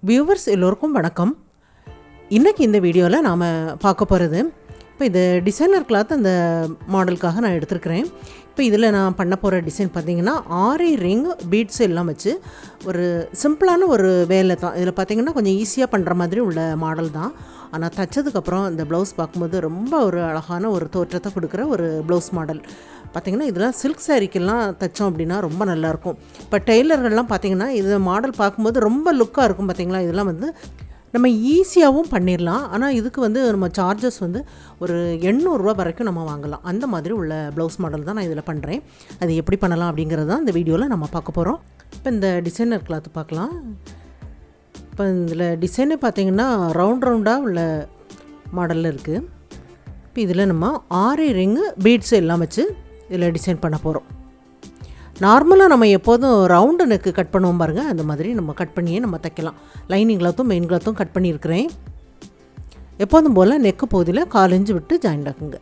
Viewers எல்லோருக்கும் வணக்கம். இன்றைக்கி இந்த வீடியோவில் நாம் பார்க்க போகிறது, இப்போ இது டிசைனர் கிளாத் அந்த மாடலுக்காக நான் எடுத்துருக்கிறேன். இப்போ இதில் நான் பண்ண போகிற டிசைன் பார்த்திங்கன்னா ஆரி ரிங் பீட்ஸ் எல்லாம் வச்சு ஒரு சிம்பிளான ஒரு வேலை தான். இதில் பார்த்திங்கன்னா கொஞ்சம் ஈஸியாக பண்ணுற மாதிரி உள்ள மாடல் தான். ஆனால் தைச்சதுக்கப்புறம் இந்த ப்ளவுஸ் பார்க்கும்போது ரொம்ப ஒரு அழகான ஒரு தோற்றத்தை கொடுக்குற ஒரு ப்ளவுஸ் மாடல். பார்த்திங்கன்னா இதெல்லாம் சில்க் சாரீக்கெல்லாம் தைச்சோம் அப்படின்னா ரொம்ப நல்லாயிருக்கும். இப்போ டெய்லர்கள்லாம் பார்த்திங்கன்னா இது மாடல் பார்க்கும்போது ரொம்ப லுக்காக இருக்கும். பார்த்திங்களா, இதெல்லாம் வந்து நம்ம ஈஸியாகவும் பண்ணிடலாம். ஆனால் இதுக்கு வந்து நம்ம சார்ஜஸ் வந்து ஒரு 800 ரூபா வரைக்கும் நம்ம வாங்கலாம். அந்த மாதிரி உள்ள ப்ளவுஸ் மாடல் தான் நான் இதில் பண்ணுறேன். அது எப்படி பண்ணலாம் அப்படிங்கிறது தான் இந்த வீடியோவில் நம்ம பார்க்க போகிறோம். இப்போ இந்த டிசைனர் கிளாத் பார்க்கலாம். இப்போ இதில் டிசைனே பார்த்திங்கன்னா ரவுண்டாக உள்ள மாடலில் இருக்குது. இப்போ இதில் நம்ம ஆரி ரிங்கு பீட்ஸ் எல்லாம் வச்சு இதில் டிசைன் பண்ண போகிறோம். நார்மலாக நம்ம எப்போதும் ரவுண்டு நெக்கு கட் பண்ணுவோம் பாருங்கள், அந்த மாதிரி நம்ம கட் பண்ணியே நம்ம தைக்கலாம். லைனிங் கிளாத்தும் மெயின் கிளாத்தும் கட் பண்ணியிருக்கிறேன். எப்போதும் போல் நெக்கு பகுதியில் 4 இன்ச்சு விட்டு ஜாயிண்ட் ஆக்குங்க.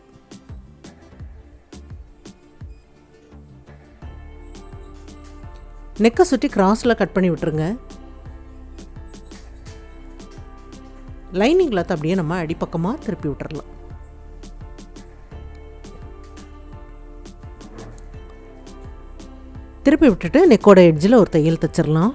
நெக்கை சுற்றி கிராஸில் கட் பண்ணி விட்டுருங்க. லைனிங் கிளாத் அப்படியே நம்ம அடிப்பக்கமாக திருப்பி விட்டுறலாம். திருப்பி விட்டுட்டு நெக்கோட எட்ஜில் ஒரு தையல் தைச்சிடலாம்.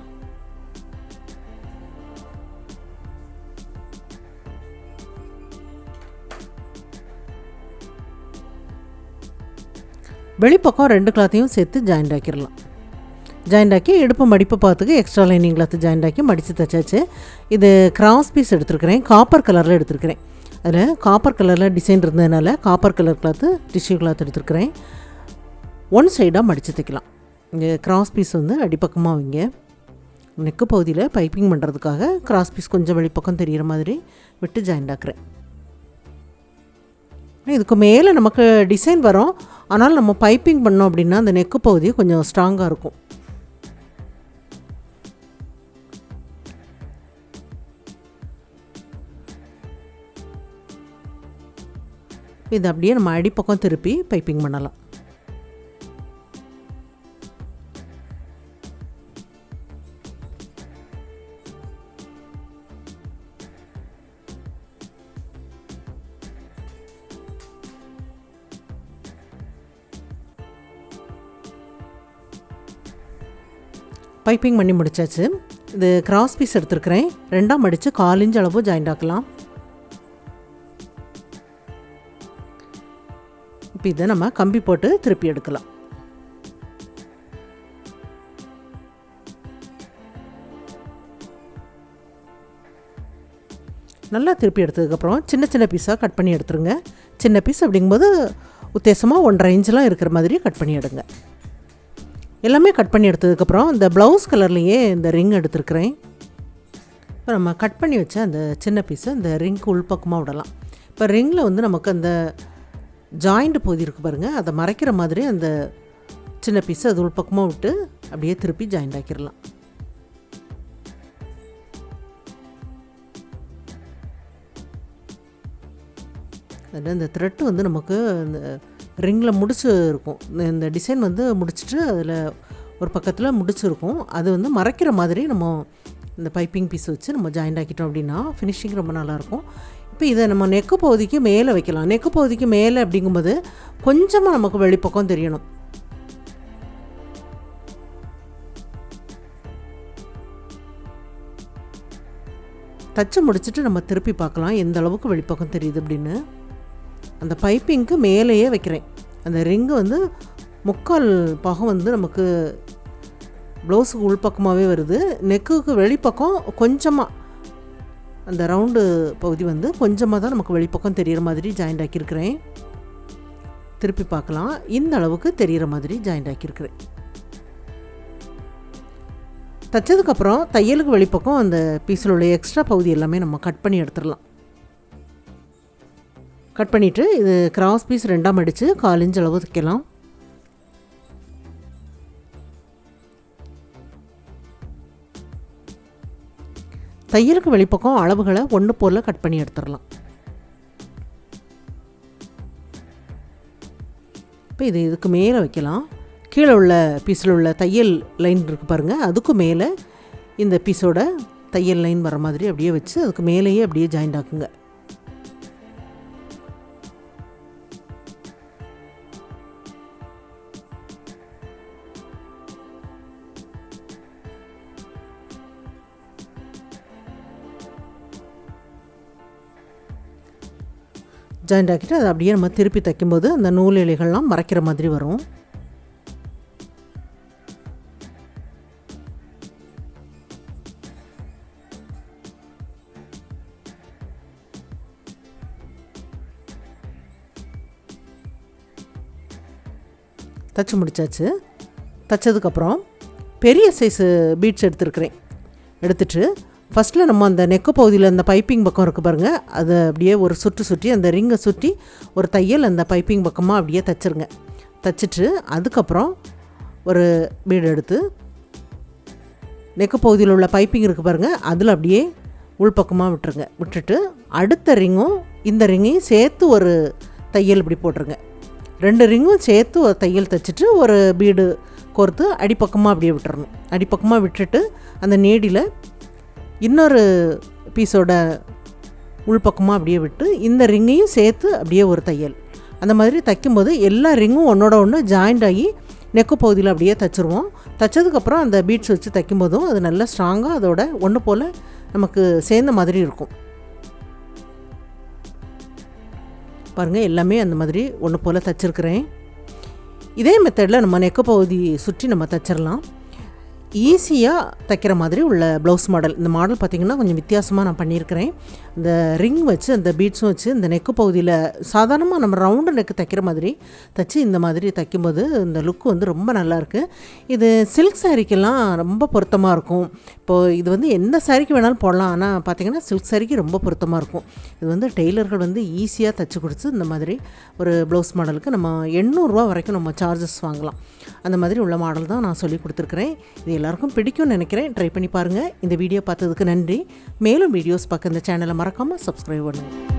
வெளிப்பக்கம் 2 கிளாத்தையும் சேர்த்து ஜாயிண்ட் ஆக்கிடலாம். ஜாயிண்ட் ஆக்கி இடுப்பு மடிப்பு பார்த்துக்கு எக்ஸ்ட்ரா லைனிங் கிளாத்து ஜாயிண்ட் ஆக்கி மடித்து தைச்சாச்சு. இது கிராஸ் பீஸ் எடுத்துருக்கிறேன், காப்பர் கலரில் எடுத்துருக்கிறேன். அதில் காப்பர் கலரில் டிசைன் இருந்ததுனால copper colour cloth tissue cloth எடுத்துருக்கிறேன். ஒன் சைடாக மடித்து தைக்கலாம். இங்கே கிராஸ் பீஸ் வந்து அடிப்பக்கமாக வைங்க. நெக்கு பகுதியில் பைப்பிங் பண்ணுறதுக்காக கிராஸ் பீஸ் கொஞ்சம் வெளிப்பக்கம் தெரிகிற மாதிரி விட்டு ஜாயிண்ட் ஆக்குறேன். இதுக்கு மேலே நமக்கு டிசைன் வரும், ஆனால் நம்ம பைப்பிங் பண்ணோம் அப்படின்னா அந்த நெக்கு பகுதி கொஞ்சம் ஸ்ட்ராங்காக இருக்கும். இது அப்படியே நம்ம அடிப்பக்கம் திருப்பி பைப்பிங் பண்ணலாம். பைப்பிங் பண்ணி முடிச்சாச்சு. இது கிராஸ் பீஸ் எடுத்துருக்கிறேன். 2ஆக மடித்து 4 இன்ச் அளவு ஜாயிண்ட் ஆக்கலாம். இப்போ இதை நம்ம கம்பி போட்டு திருப்பி எடுக்கலாம். நல்லா திருப்பி எடுத்ததுக்கப்புறம் சின்ன சின்ன பீஸாக கட் பண்ணி எடுத்துருங்க. சின்ன பீஸ் அப்படிங்கும்போது உத்தேசமாக 1.5 இன்ச்செலாம் இருக்கிற மாதிரி கட் பண்ணி எடுங்க. எல்லாமே கட் பண்ணி எடுத்ததுக்கப்புறம் இந்த ப்ளவுஸ் கலர்லேயே இந்த ரிங் எடுத்துருக்கிறேன். இப்போ நம்ம கட் பண்ணி வச்ச அந்த சின்ன பீஸை இந்த ரிங்க்கு உள்பக்கமாக விடலாம். இப்போ ரிங்கில் வந்து நமக்கு அந்த ஜாயிண்ட் பகுதி இருக்குது பாருங்கள், அதை மறைக்கிற மாதிரி அந்த சின்ன பீஸை அது உள்பக்கமாக விட்டு அப்படியே திருப்பி ஜாயிண்ட் ஆக்கிடலாம். அதில் இந்த த்ரெட்டு வந்து நமக்கு இந்த ரிங்கில் முடிச்சு இருக்கும். இந்த டிசைன் வந்து முடிச்சுட்டு அதில் ஒரு பக்கத்தில் முடிச்சிருக்கும். அது வந்து மறைக்கிற மாதிரி நம்ம இந்த பைப்பிங் பீஸ் வச்சு நம்ம ஜாயிண்ட் ஆக்கிட்டோம் அப்படின்னா ஃபினிஷிங் ரொம்ப நல்லாயிருக்கும். இப்போ இதை நம்ம நெக்கு பகுதிக்கு மேலே வைக்கலாம். நெக்கு பகுதிக்கு மேலே அப்படிங்கும்போது கொஞ்சமாக நமக்கு வெளிப்பக்கம் தெரியணும். தச்சு முடிச்சுட்டு நம்ம திருப்பி பார்க்கலாம் எந்த அளவுக்கு வெளிப்பக்கம் தெரியுது அப்படின்னு. அந்த பைப்பிங்க்கு மேலேயே வைக்கிறேன். அந்த ரிங்கு வந்து 3/4 பாகம் வந்து நமக்கு ப்ளவுஸுக்கு உள்பக்கமாகவே வருது. நெக்குக்கு வெளிப்பக்கம் கொஞ்சமாக அந்த ரவுண்டு பகுதி வந்து கொஞ்சமாக தான் நமக்கு வெளிப்பக்கம் தெரிகிற மாதிரி ஜாயிண்ட் ஆக்கியிருக்கிறேன். திருப்பி பார்க்கலாம். இந்த அளவுக்கு தெரிகிற மாதிரி ஜாயிண்ட் ஆக்கியிருக்கிறேன். தைச்சதுக்கப்புறம் தையலுக்கு வெளிப்பக்கம் அந்த பீஸில் உள்ள எக்ஸ்ட்ரா பகுதி எல்லாமே நம்ம கட் பண்ணி எடுத்துடலாம். கட் பண்ணிவிட்டு இது கிராஸ் பீஸ் 2ஆக மடித்து 4 இன்ச் அளவு தைக்கலாம். தையலுக்கு வெளிப்பக்கம் அளவுகளை ஒன்று போல் கட் பண்ணி எடுத்துடலாம். இப்போ இதுக்கு மேலே வைக்கலாம். கீழே உள்ள பீஸில் உள்ள தையல் லைன் இருக்குது பாருங்கள், அதுக்கு மேலே இந்த பீஸோட தையல் லைன் வர மாதிரி அப்படியே வச்சு அதுக்கு மேலேயே அப்படியே ஜாயிண்ட் ஆக்குங்க. ஜாயிண்ட் ஆக்கிட்டு அதை அப்படியே நம்ம திருப்பி தைக்கும்போது அந்த நூல் இழைகள்லாம் மறைக்கிற மாதிரி வரும். தச்சு முடித்தாச்சு. தைச்சதுக்கப்புறம் பெரிய சைஸு பீட்ஸ் எடுத்துட்டு ஃபஸ்ட்டில் நம்ம அந்த நெக்கு பகுதியில் அந்த பைப்பிங் பக்கம் இருக்குது பாருங்கள், அதை அப்படியே ஒரு சுற்றி அந்த ரிங்கை சுற்றி ஒரு தையல் அந்த பைப்பிங் பக்கமாக அப்படியே தைச்சிருங்க. தைச்சிட்டு அதுக்கப்புறம் ஒரு பீடு எடுத்து நெக்கு பகுதியில் உள்ள பைப்பிங் இருக்குது பாருங்கள், அதில் அப்படியே உள்பக்கமாக விட்டுட்டு அடுத்த ரிங்கும் இந்த ரிங்கையும் சேர்த்து ஒரு தையல் இப்படி போட்டுருங்க. 2 ரிங்கும் சேர்த்து ஒரு தையல் தைச்சிட்டு ஒரு பீடு கோர்த்து அடிப்பக்கமாக அப்படியே விட்டுறணும். அடிப்பக்கமாக விட்டுட்டு அந்த நீடியில் இன்னொரு பீஸோட உள்பக்கமாக அப்படியே விட்டு இந்த ரிங்கையும் சேர்த்து அப்படியே ஒரு தையல். அந்த மாதிரி தைக்கும்போது எல்லா ரிங்கும் ஒன்றோட ஒன்று ஜாயிண்ட் ஆகி நெக்கு பகுதியில் அப்படியே தைச்சிருவோம். தைச்சதுக்கப்புறம் அந்த பீட்ஸ் வச்சு தைக்கும்போதும் அது நல்லா ஸ்ட்ராங்காக அதோட ஒன்று போல் நமக்கு சேர்ந்த மாதிரி இருக்கும். பாருங்கள், எல்லாமே அந்த மாதிரி ஒன்று போல் தைச்சிருக்கிறேன். இதே மெத்தடில் நம்ம நெக்கு பகுதி சுற்றி நம்ம தைச்சிடலாம். ஈஸியாக தைக்கிற மாதிரி உள்ள ப்ளவுஸ் மாடல். இந்த மாடல் பார்த்திங்கன்னா கொஞ்சம் வித்தியாசமாக நான் பண்ணியிருக்கிறேன். இந்த ரிங் வச்சு அந்த பீட்ஸும் வச்சு இந்த நெக்கு பகுதியில் சாதாரணமாக நம்ம ரவுண்டு நெக்கு தைக்கிற மாதிரி தைச்சி இந்த மாதிரி தைக்கும்போது இந்த லுக்கு வந்து ரொம்ப நல்லாயிருக்கு. இது சில்க் சாரீக்கெல்லாம் ரொம்ப பொருத்தமாக இருக்கும். இப்போது இது வந்து எந்த சாரீக்கு வேணாலும் போடலாம், ஆனால் பார்த்திங்கன்னா சில்க் சாரீக்கு ரொம்ப பொருத்தமாக இருக்கும். இது வந்து டெய்லர்கள் வந்து ஈஸியாக தைச்சி கொடுத்து இந்த மாதிரி ஒரு ப்ளவுஸ் மாடலுக்கு நம்ம 800 ரூபா வரைக்கும் நம்ம சார்ஜஸ் வாங்கலாம். அந்த மாதிரி உள்ள மாடல் தான் நான் சொல்லி கொடுத்துருக்குறேன். இது எல்லாருக்கும் பிடிக்கும்னு நினைக்கிறேன். ட்ரை பண்ணி பாருங்கள். இந்த வீடியோ பார்த்ததுக்கு நன்றி. மேலும் வீடியோஸ் பார்க்க இந்த சேனலை மறக்காமல் சப்ஸ்கிரைப் பண்ணுங்கள்.